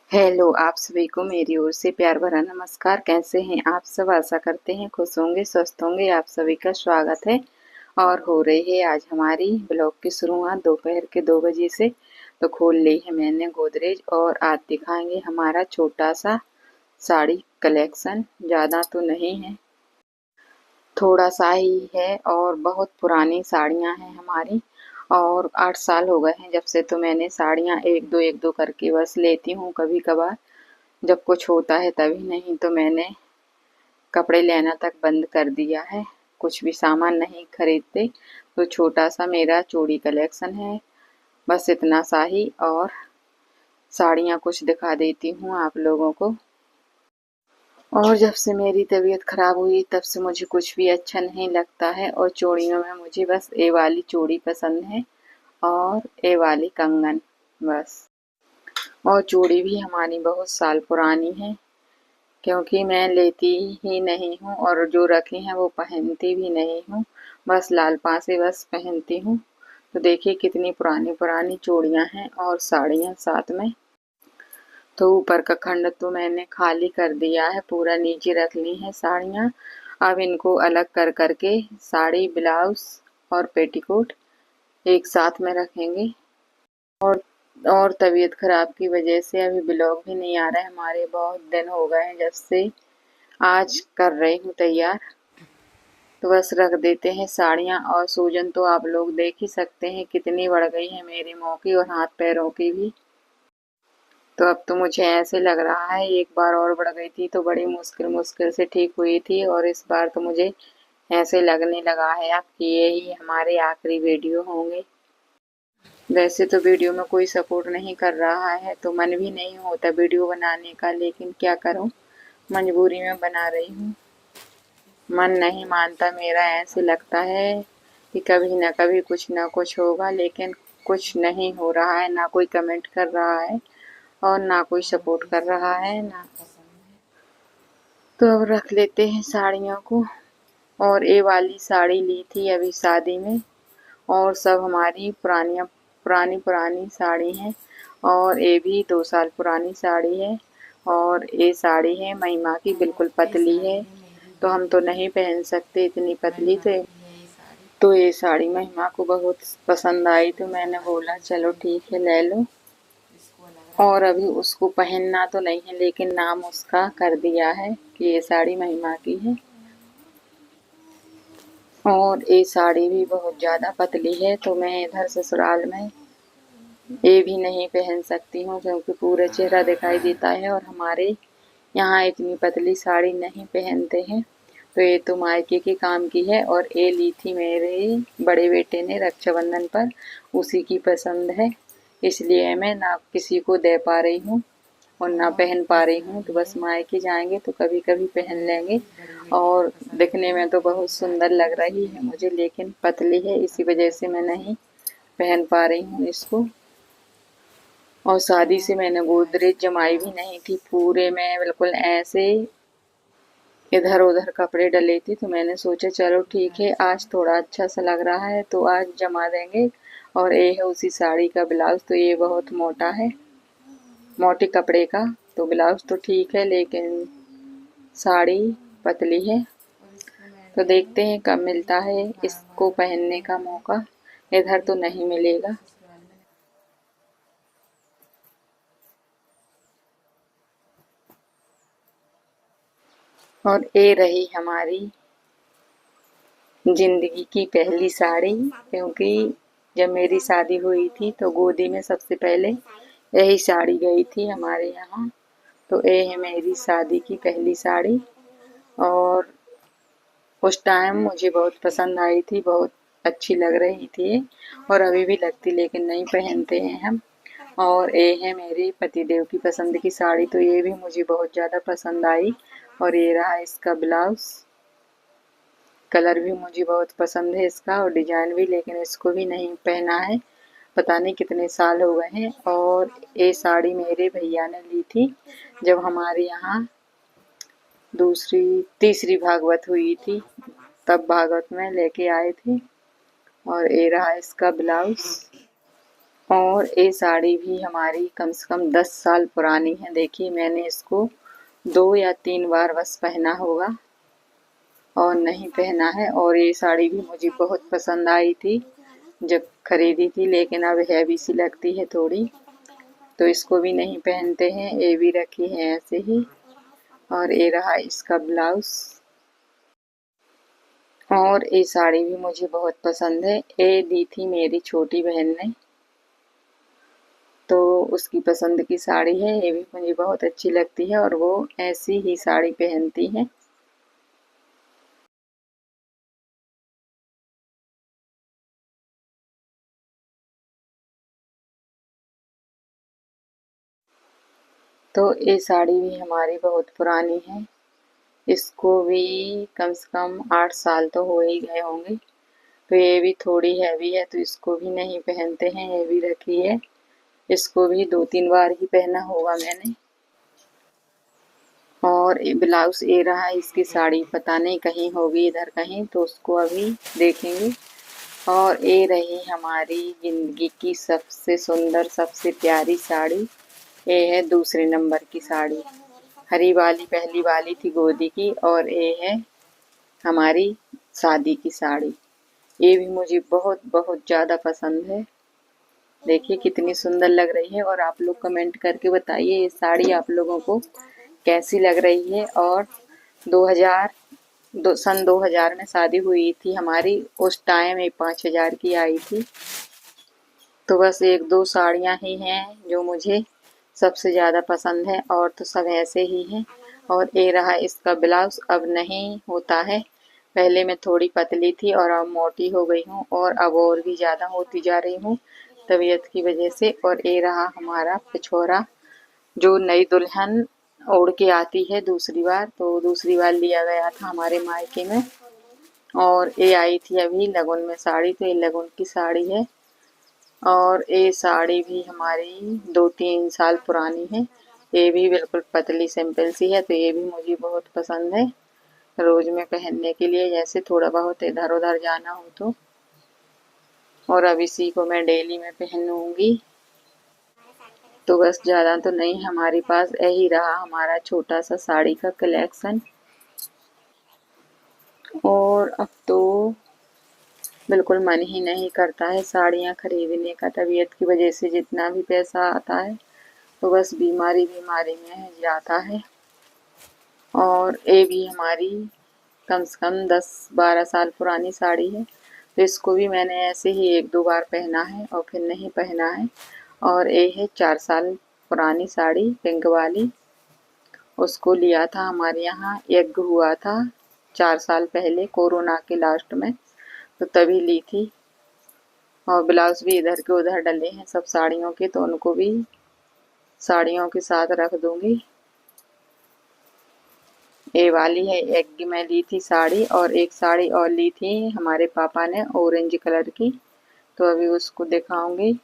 Hello, आप सभी को मेरी ओर से प्यार भरा नमस्कार। कैसे हैं आप सब? आशा करते हैं खुश होंगे, स्वस्थ होंगे। आप सभी का स्वागत है और हो रही है आज हमारी ब्लॉग की शुरुआत दोपहर के 2 बजे से। तो खोल ली है मैंने गोदरेज और आज दिखाएंगे हमारा छोटा सा साड़ी कलेक्शन। ज़्यादा तो नहीं है, थोड़ा सा ही है और बहुत पुरानी साड़ियाँ हैं हमारी। और 8 साल हो गए हैं जब से, तो मैंने साड़ियाँ एक दो करके बस लेती हूँ कभी कभार, जब कुछ होता है तभी। नहीं तो मैंने कपड़े लेना तक बंद कर दिया है, कुछ भी सामान नहीं खरीदते। तो छोटा सा मेरा चूड़ी कलेक्शन है, बस इतना सा ही। और साड़ियाँ कुछ दिखा देती हूँ आप लोगों को। और जब से मेरी तबीयत खराब हुई तब से मुझे कुछ भी अच्छा नहीं लगता है। और चूड़ियों में मुझे बस ए वाली चूड़ी पसंद है और ए वाली कंगन, बस। और चूड़ी भी हमारी बहुत साल पुरानी है, क्योंकि मैं लेती ही नहीं हूँ और जो रखी हैं वो पहनती भी नहीं हूँ। बस लाल पासे बस पहनती हूँ। तो देखिए कितनी पुरानी पुरानी चूड़ियाँ हैं और साड़ियाँ साथ में। तो ऊपर का खंड तो मैंने खाली कर दिया है, पूरा नीचे रख ली हैं साड़ियाँ। अब इनको अलग कर करके साड़ी, ब्लाउज और पेटीकोट एक साथ में रखेंगे। और और तबीयत खराब की वजह से अभी ब्लॉग भी नहीं आ रहा है हमारे, बहुत दिन हो गए हैं जब से। आज कर रही हूँ तैयार, तो बस रख देते हैं साड़ियाँ। और सूजन तो आप लोग देख ही सकते हैं कितनी बढ़ गई है मेरे मुँह की और हाथ पैरों की भी। तो अब तो मुझे ऐसे लग रहा है, एक बार और बढ़ गई थी तो बड़ी मुश्किल मुश्किल से ठीक हुई थी, और इस बार तो मुझे ऐसे लगने लगा है अब कि यही हमारे आखिरी वीडियो होंगे। वैसे तो वीडियो में कोई सपोर्ट नहीं कर रहा है तो मन भी नहीं होता वीडियो बनाने का, लेकिन क्या करूँ, मजबूरी में बना रही हूँ। मन नहीं मानता मेरा, ऐसे लगता है कि कभी न कभी कुछ न कुछ होगा, लेकिन कुछ नहीं हो रहा है। ना कोई कमेंट कर रहा है और ना कोई सपोर्ट कर रहा है ना। तो अब रख लेते हैं साड़ियों को। और ये वाली साड़ी ली थी अभी शादी में, और सब हमारी पुरानी पुरानी पुरानी साड़ी हैं। और ये भी 2 साल पुरानी साड़ी है। और ये साड़ी है महिमा की, बिल्कुल पतली है, तो हम तो नहीं पहन सकते इतनी पतली। तो ये साड़ी महिमा को बहुत पसंद आई, तो मैंने बोला चलो ठीक है ले लो। और अभी उसको पहनना तो नहीं है, लेकिन नाम उसका कर दिया है कि ये साड़ी महिमा की है। और ये साड़ी भी बहुत ज़्यादा पतली है, तो मैं इधर ससुराल में ये भी नहीं पहन सकती हूँ, क्योंकि पूरा चेहरा दिखाई देता है और हमारे यहाँ इतनी पतली साड़ी नहीं पहनते हैं। तो ये तो मायके के काम की है, और ये ली थी मेरे बड़े बेटे ने रक्षाबंधन पर, उसी की पसंद है। इसलिए मैं ना किसी को दे पा रही हूँ और ना पहन पा रही हूँ, तो बस मायके जाएंगे तो कभी कभी पहन लेंगे। और दिखने में तो बहुत सुंदर लग रही है मुझे, लेकिन पतली है, इसी वजह से मैं नहीं पहन पा रही हूँ इसको। और शादी से मैंने गोदरेज जमाई भी नहीं थी, पूरे में बिल्कुल ऐसे इधर उधर कपड़े डले थे। तो मैंने सोचा चलो ठीक है, आज थोड़ा अच्छा सा लग रहा है तो आज जमा देंगे। और ये है उसी साड़ी का ब्लाउज, तो ये बहुत मोटा है, मोटे कपड़े का। तो ब्लाउज तो ठीक है, लेकिन साड़ी पतली है। तो देखते हैं कब मिलता है इसको पहनने का मौका, इधर तो नहीं मिलेगा। और ये रही हमारी जिंदगी की पहली साड़ी, क्योंकि जब मेरी शादी हुई थी तो गोदी में सबसे पहले यही साड़ी गई थी हमारे यहाँ। तो ये है मेरी शादी की पहली साड़ी, और उस टाइम मुझे बहुत पसंद आई थी, बहुत अच्छी लग रही थी, और अभी भी लगती, लेकिन नहीं पहनते हैं हम। और ये है मेरे पतिदेव की पसंद की साड़ी, तो ये भी मुझे बहुत ज़्यादा पसंद आई। और ये रहा इसका ब्लाउज, कलर भी मुझे बहुत पसंद है इसका और डिजाइन भी, लेकिन इसको भी नहीं पहना है, पता नहीं कितने साल हो गए हैं। और ये साड़ी मेरे भैया ने ली थी जब हमारे यहाँ दूसरी तीसरी भागवत हुई थी, तब भागवत में लेके आए थे। और ये रहा इसका ब्लाउज, और ये साड़ी भी हमारी कम से कम 10 साल पुरानी है। देखिए मैंने इसको 2 या 3 बार बस पहना होगा और नहीं पहना है। और ये साड़ी भी मुझे बहुत पसंद आई थी जब खरीदी थी, लेकिन अब हैवी सी लगती है थोड़ी, तो इसको भी नहीं पहनते हैं, ये भी रखी है ऐसे ही। और ये रहा इसका ब्लाउज। और ये साड़ी भी मुझे बहुत पसंद है, ये दी थी मेरी छोटी बहन ने, तो उसकी पसंद की साड़ी है। ये भी मुझे बहुत अच्छी लगती है और वो ऐसी ही साड़ी पहनती है। तो ये साड़ी भी हमारी बहुत पुरानी है, इसको भी कम से कम 8 साल तो हो ही गए होंगे। तो ये भी थोड़ी हैवी है, तो इसको भी नहीं पहनते हैं, ये भी रखी है। इसको भी 2-3 बार ही पहना होगा मैंने। और ये ब्लाउज ये रहा इसकी साड़ी, पता नहीं कहीं होगी इधर कहीं, तो उसको अभी देखेंगे। और ये रही हमारी जिंदगी की सबसे सुंदर सबसे प्यारी साड़ी, ये है दूसरे नंबर की साड़ी। हरी वाली पहली वाली थी गोदी की, और ये है हमारी शादी की साड़ी। ये भी मुझे बहुत बहुत ज़्यादा पसंद है। देखिए कितनी सुंदर लग रही है, और आप लोग कमेंट करके बताइए ये साड़ी आप लोगों को कैसी लग रही है। और 2000 सन 2000 में शादी हुई थी हमारी, उस टाइम ये 5000 की आई थी। तो बस एक दो साड़ियाँ ही हैं जो मुझे सबसे ज़्यादा पसंद है, और तो सब ऐसे ही हैं। और ये रहा इसका ब्लाउज, अब नहीं होता है। पहले मैं थोड़ी पतली थी और अब मोटी हो गई हूँ, और अब और भी ज़्यादा होती जा रही हूँ तबीयत की वजह से। और ये रहा हमारा पिछोरा, जो नई दुल्हन ओढ़ के आती है दूसरी बार, तो दूसरी बार लिया गया था हमारे मायके में। और ये आई थी अभी लगन में साड़ी, तो ये लगन की साड़ी है। और ये साड़ी भी हमारी 2-3 साल पुरानी है। ये भी बिल्कुल पतली सिंपल सी है, तो ये भी मुझे बहुत पसंद है रोज में पहनने के लिए, जैसे थोड़ा बहुत इधर उधर जाना हो तो। और अब इसी को मैं डेली में पहनूंगी। तो बस ज़्यादा तो नहीं, हमारे पास यही रहा हमारा छोटा सा साड़ी का कलेक्शन। और अब तो बिल्कुल मन ही नहीं करता है साड़ियाँ खरीदने का, तबीयत की वजह से जितना भी पैसा आता है तो बस बीमारी बीमारी में जाता है। और ये भी हमारी कम से कम 10-12 साल पुरानी साड़ी है, तो इसको भी मैंने ऐसे ही 1-2 बार पहना है और फिर नहीं पहना है। और ये है 4 साल पुरानी साड़ी पिंक वाली, उसको लिया था हमारे यहाँ यज्ञ हुआ था 4 साल पहले कोरोना के लास्ट में, तो तभी ली थी। और ब्लाउज भी इधर के उधर डले हैं सब साड़ियों के, तो उनको भी साड़ियों के साथ रख दूंगी। ये वाली है एक मैं ली थी साड़ी, और एक साड़ी और ली थी हमारे पापा ने ऑरेंज कलर की, तो अभी उसको दिखाऊंगी।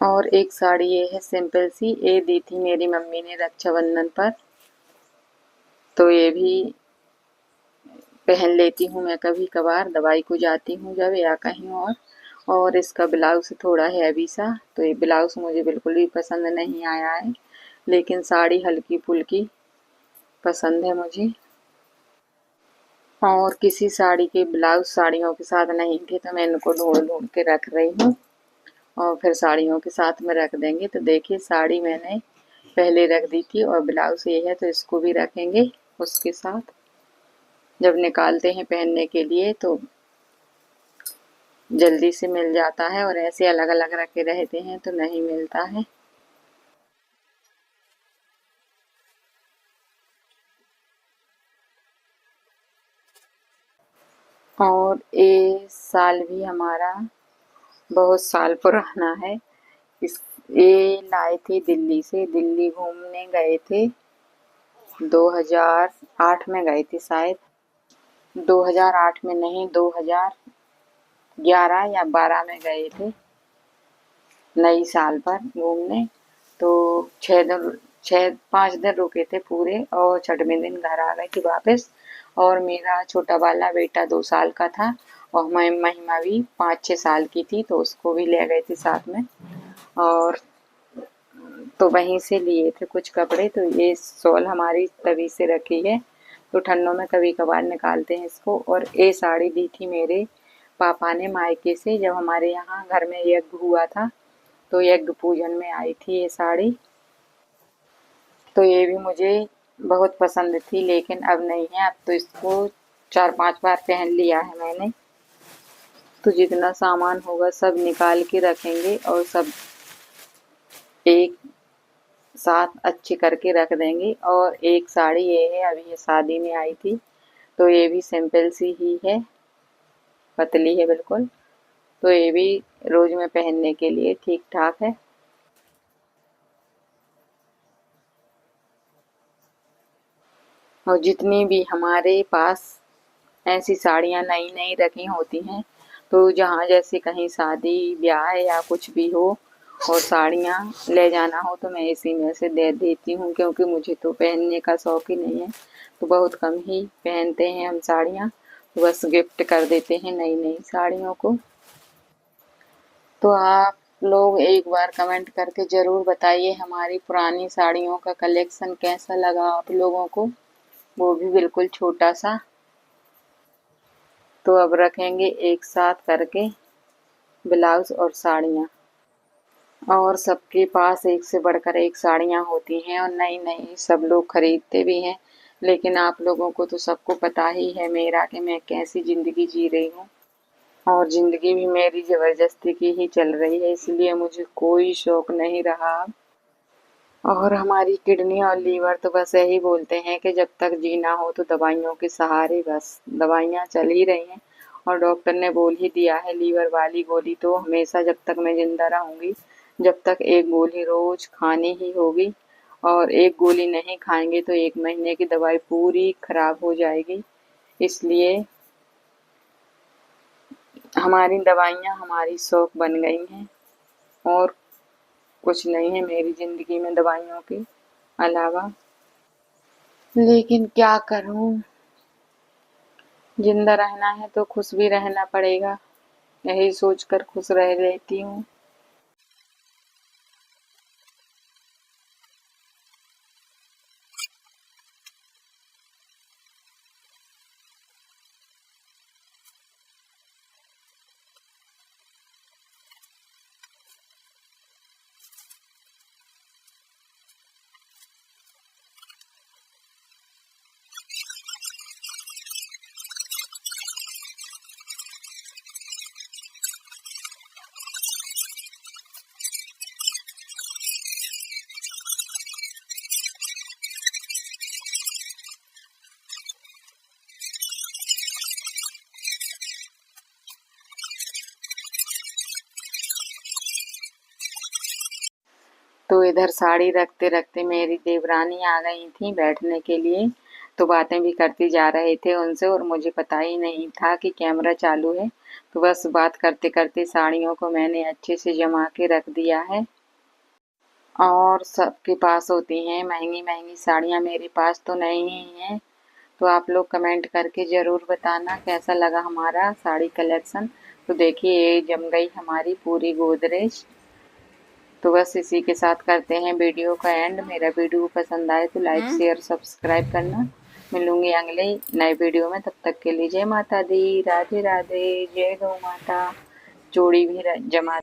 और एक साड़ी ये है सिंपल सी, ये दी थी मेरी मम्मी ने रक्षाबंधन पर, तो ये भी पहन लेती हूँ मैं कभी कभार, दवाई को जाती हूँ जब या कहीं और इसका ब्लाउज थोड़ा हैवी सा, तो ये ब्लाउज मुझे बिल्कुल भी पसंद नहीं आया है, लेकिन साड़ी हल्की फुल्की पसंद है मुझे। और किसी साड़ी के ब्लाउज साड़ियों के साथ नहीं थे, तो मैं इनको ढूंढ ढूंढ के रख रही हूँ, और फिर साड़ियों के साथ में रख देंगे। तो देखिए साड़ी मैंने पहले रख दी थी, और ब्लाउज ये है, तो इसको भी रखेंगे उसके साथ जब निकालते हैं पहनने के लिए, तो जल्दी से मिल जाता है। और ऐसे अलग अलग रखे रहते हैं तो नहीं मिलता है। और ये साल भी हमारा बहुत साल पुराना है। इस ये लाए थे दिल्ली से, दिल्ली घूमने गए थे 2008 में गए थे शायद, 2008 में नहीं 2011 या 12 में गए थे नई साल पर घूमने। तो 6 दिन 6-5 दिन रुके थे पूरे, और छठवें दिन घर आ गए थे वापस। और मेरा छोटा वाला बेटा 2 साल का था और मैं महिमा भी 5-6 साल की थी, तो उसको भी ले गए थे साथ में। और तो वहीं से लिए थे कुछ कपड़े। तो ये शॉल हमारी तभी से रखी है, तो ठंडों में कभी कभार निकालते हैं इसको। और ये साड़ी दी थी मेरे पापा ने मायके से, जब हमारे यहाँ घर में यज्ञ हुआ था, तो यज्ञ पूजन में आई थी ये साड़ी। तो ये भी मुझे बहुत पसंद थी, लेकिन अब नहीं है। अब तो इसको 4-5 बार पहन लिया है मैंने। तो जितना सामान होगा सब निकाल के रखेंगे और सब एक साथ अच्छी करके रख देंगे। और एक साड़ी ये है, अभी ये शादी में आई थी, तो ये भी सिंपल सी ही है, पतली है बिल्कुल। तो ये भी रोज में पहनने के लिए ठीक ठाक है। और जितनी भी हमारे पास ऐसी साड़ियाँ नई नई रखी होती हैं, तो जहाँ जैसे कहीं शादी ब्याह या कुछ भी हो और साड़ियाँ ले जाना हो, तो मैं इसी में से दे देती हूँ, क्योंकि मुझे तो पहनने का शौक ही नहीं है। तो बहुत कम ही पहनते हैं हम साड़ियाँ, तो बस गिफ्ट कर देते हैं नई नई साड़ियों को। तो आप लोग एक बार कमेंट करके ज़रूर बताइए हमारी पुरानी साड़ियों का कलेक्शन कैसा लगा आप लोगों को, वो भी बिल्कुल छोटा सा। तो अब रखेंगे एक साथ करके ब्लाउज और साड़ियाँ। और सबके पास एक से बढ़कर एक साड़ियाँ होती हैं और नई नई सब लोग खरीदते भी हैं। लेकिन आप लोगों को तो सबको पता ही है मेरा कि मैं कैसी ज़िंदगी जी रही हूँ, और ज़िंदगी भी मेरी ज़बरदस्ती की ही चल रही है, इसलिए मुझे कोई शौक नहीं रहा। और हमारी किडनी और लीवर तो बस यही बोलते हैं कि जब तक जीना हो तो दवाइयों के सहारे, बस दवाइयाँ चल ही रही हैं। और डॉक्टर ने बोल ही दिया है, लीवर वाली गोली तो हमेशा जब तक मैं जिंदा रहूंगी, जब तक एक गोली रोज खानी ही होगी। और एक गोली नहीं खाएंगे तो 1 महीने की दवाई पूरी खराब हो जाएगी। इसलिए हमारी दवाइयाँ हमारी शौक बन गई हैं, और कुछ नहीं है मेरी ज़िंदगी में दवाइयों के अलावा। लेकिन क्या करूं, जिंदा रहना है तो खुश भी रहना पड़ेगा, यही सोचकर खुश रह लेती हूँ। तो इधर साड़ी रखते रखते मेरी देवरानी आ गई थी बैठने के लिए। तो बातें भी करती जा रहे थे उनसे, और मुझे पता ही नहीं था कि कैमरा चालू है। तो बस बात करते करते साड़ियों को मैंने अच्छे से जमा के रख दिया है। और सबके पास होती हैं महंगी महंगी साड़ियाँ, मेरे पास तो नहीं ही हैं। तो आप लोग कमेंट करके ज़रूर बताना कैसा लगा हमारा साड़ी कलेक्शन। तो देखिए ये जम गई हमारी पूरी गोदरेज। तो बस इसी के साथ करते हैं वीडियो का एंड। मेरा वीडियो पसंद आए तो लाइक शेयर सब्सक्राइब करना। मिलूंगी अगले नए वीडियो में, तब तक के लिए जय माता दी, राधे राधे, जय गौ माता। जोड़ी भी जमा